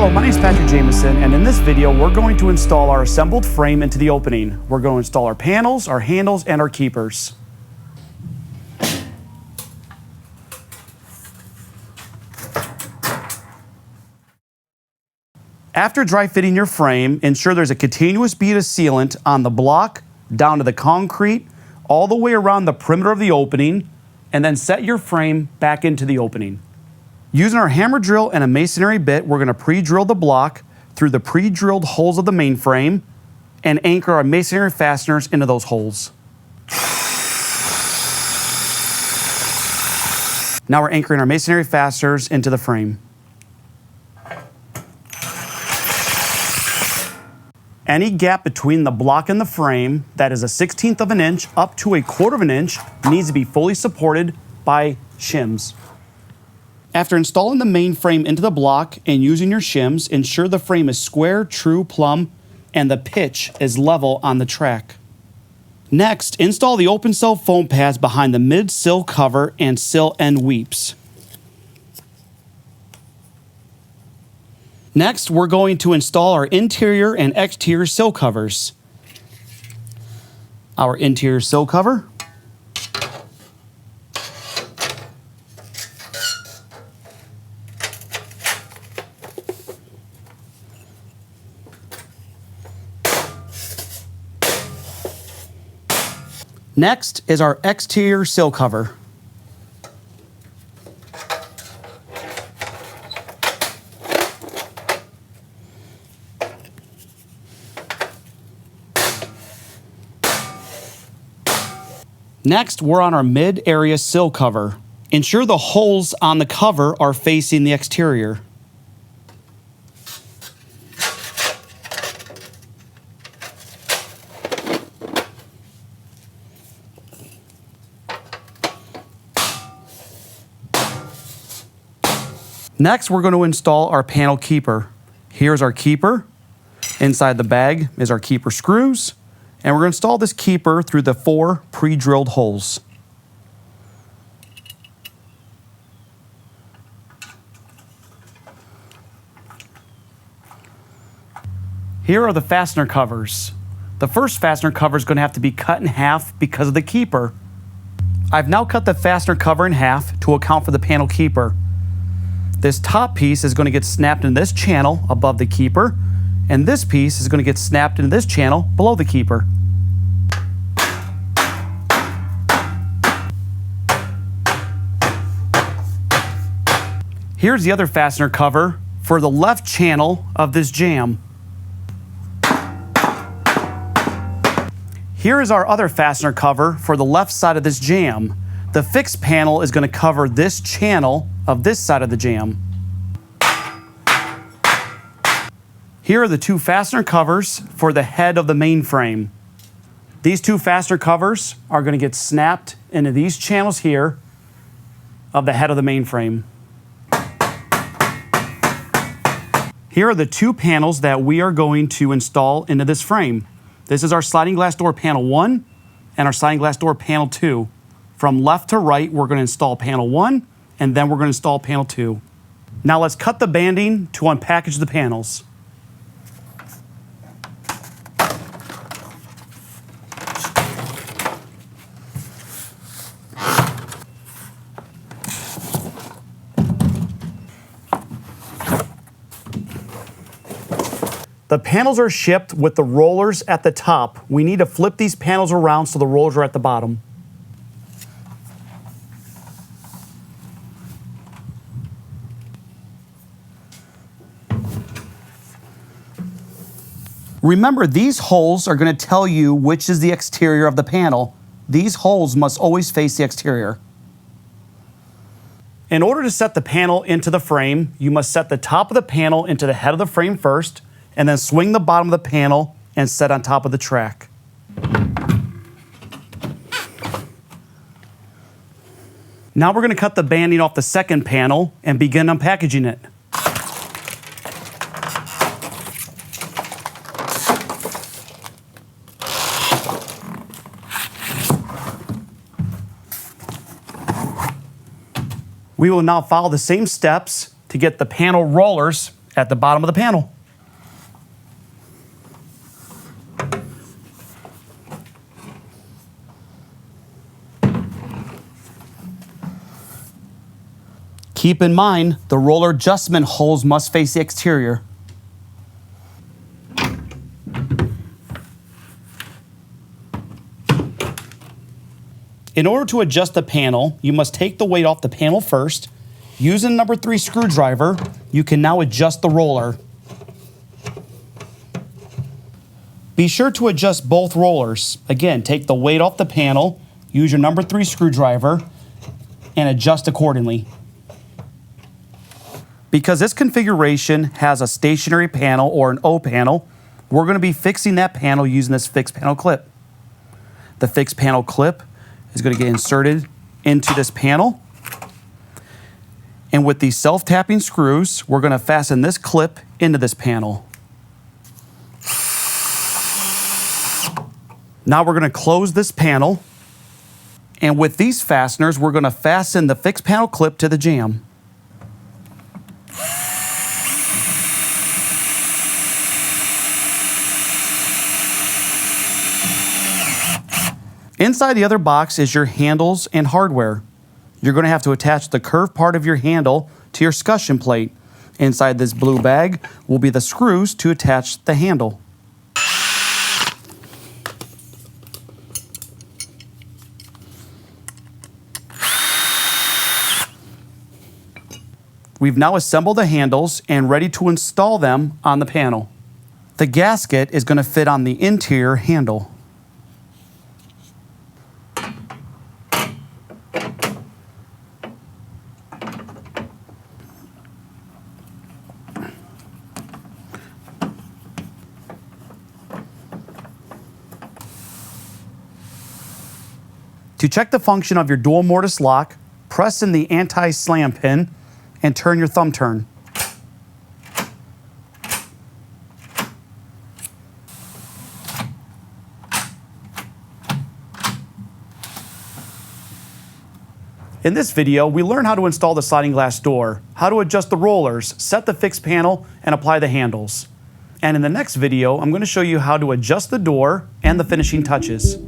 Hello, my name is Patrick Jameson, and in this video we're going to install our assembled frame into the opening. We're going to install our panels, our handles, and our keepers. After dry fitting your frame, ensure there's a continuous bead of sealant on the block, down to the concrete, all the way around the perimeter of the opening, and then set your frame back into the opening. Using our hammer drill and a masonry bit, we're going to pre-drill the block through the pre-drilled holes of the main frame and anchor our masonry fasteners into those holes. Now we're anchoring our masonry fasteners into the frame. Any gap between the block and the frame that is a 1/16 of an inch up to a 1/4 of an inch needs to be fully supported by shims. After installing the main frame into the block and using your shims, ensure the frame is square, true, plumb, and the pitch is level on the track. Next, install the open cell foam pads behind the mid-sill cover and sill end weeps. Next, we're going to install our interior and exterior sill covers. Our interior sill cover. Next is our exterior sill cover. Next, we're on our mid-area sill cover. Ensure the holes on the cover are facing the exterior. Next, we're going to install our panel keeper. Here's our keeper. Inside the bag is our keeper screws. And we're going to install this keeper through the 4 pre-drilled holes. Here are the fastener covers. The first fastener cover is going to have to be cut in half because of the keeper. I've now cut the fastener cover in half to account for the panel keeper. This top piece is going to get snapped in this channel above the keeper, and this piece is going to get snapped into this channel below the keeper. Here's the other fastener cover for the left channel of this jamb. Here is our other fastener cover for the left side of this jamb. The fixed panel is going to cover this channel of this side of the jamb. Here are the 2 fastener covers for the head of the main frame. These 2 fastener covers are going to get snapped into these channels here of the head of the main frame. Here are the 2 panels that we are going to install into this frame. This is our sliding glass door panel 1 and our sliding glass door panel 2. From left to right, we're going to install panel 1, and then we're going to install panel 2. Now let's cut the banding to unpackage the panels. The panels are shipped with the rollers at the top. We need to flip these panels around so the rollers are at the bottom. Remember, these holes are going to tell you which is the exterior of the panel. These holes must always face the exterior. In order to set the panel into the frame, you must set the top of the panel into the head of the frame first, and then swing the bottom of the panel and set on top of the track. Now we're going to cut the banding off the second panel and begin unpackaging it. We will now follow the same steps to get the panel rollers at the bottom of the panel. Keep in mind, the roller adjustment holes must face the exterior. In order to adjust the panel, you must take the weight off the panel first. Using number 3 screwdriver, you can now adjust the roller. Be sure to adjust both rollers. Again, take the weight off the panel, use your number 3 screwdriver, and adjust accordingly. Because this configuration has a stationary panel or an O panel, we're going to be fixing that panel using this fixed panel clip. The fixed panel clip is going to get inserted into this panel. And with these self-tapping screws, we're going to fasten this clip into this panel. Now we're going to close this panel. And with these fasteners, we're going to fasten the fixed panel clip to the jamb. Inside the other box is your handles and hardware. You're going to have to attach the curved part of your handle to your escutcheon plate. Inside this blue bag will be the screws to attach the handle. We've now assembled the handles and ready to install them on the panel. The gasket is going to fit on the interior handle. To check the function of your dual mortise lock, press in the anti-slam pin and turn your thumb turn. In this video, we learn how to install the sliding glass door, how to adjust the rollers, set the fixed panel, and apply the handles. And in the next video, I'm going to show you how to adjust the door and the finishing touches.